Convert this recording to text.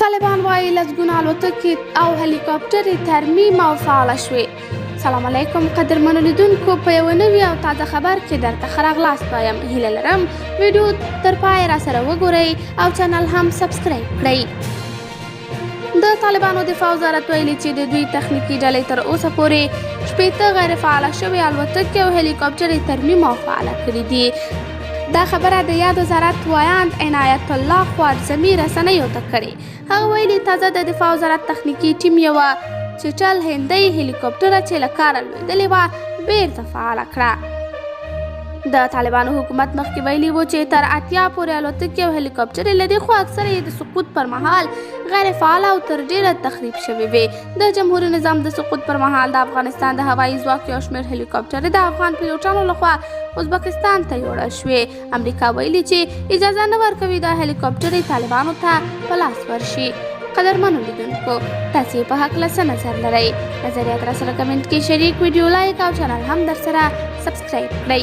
طالبان وایي لسګونه الوتکې او هلیکاپټرې ترمیم او فعاله شوې. سلام علیکم قدرمنو لیدونکو، په یوه نوي او تازه خبر کې درته ښه راغلاست وایم. هیله لرم ویډیو تر پایه راسره وګورئ او چینل هم سبسکرایب کړئ. د طالبانو دفاع وزارت ویلي چې د دوی تخنیکي ډلې تر اوسه پورې 80 غیر فعاله شوې الوتکې او هلیکاپټرې ترمیم او فعاله کړي دي. دا خبره د یاد وزارت وایاند عنایت الله خوارزمي رسنیو ته کړې. هغه ویلي تازه د دفاع وزارت تخنیکي ټیم یوه چټل هندۍ هلیکاپټره چې له کاره لوېدلې وه بیرته فعاله کړه. د طالبانو حکومت مخکې ویلي و چې تر 80 پورې الوتکې او هلیکاپټرې لري، خو اکثره یې د سقوط پر مهال غیر فعاله او تر ډیره تخریب شوې وې. د جمهوري نظام د سقوط پر مهال د افغانستان د هوایي ځواک یو شمېر هلیکاپټرې د افغان پیلوټانو لخوا ازبکستان ته یوړل شوې. امریکا ویلي چې اجازه نه ورکوي دا هلیکاپټرې طالبانو ته په لاس ورشي. قدرمنو لیدونکو، تاسې په هکله څه نظر لرئ؟ نظریات راسره کمنټ کې شریک، ویډیو لایک او چینل هم درسره سبسکرایب کړئ.